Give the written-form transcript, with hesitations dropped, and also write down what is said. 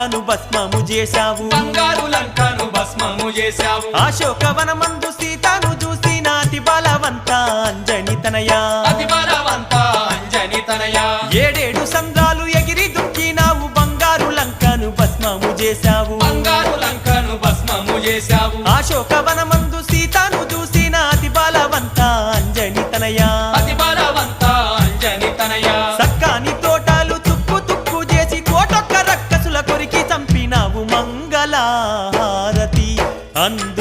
భస్మము చేశావు బంగారు లంకను భస్మము చేశావు అశోకవనమందు సీతను చూసి నాతి బలవంత అంజని తనయ అతి బలవంత అంజని తనయ ఏడేడు సంద్రాలు ఎగిరి దుక్కినావు బంగారు లంకను భస్మము చేశావు బంగారు లంకను భస్మము చేశావు అశోకవనమందు సీతను చూసి నాతి బలవంత అంజని తనయ అతి బలవంత అంజని తనయ సక్కాని తోటలు తుక్కు తుక్కు చేసి కోటొక్క రక్కసుల కొరికి చంపినావు మంగళహారతి అందు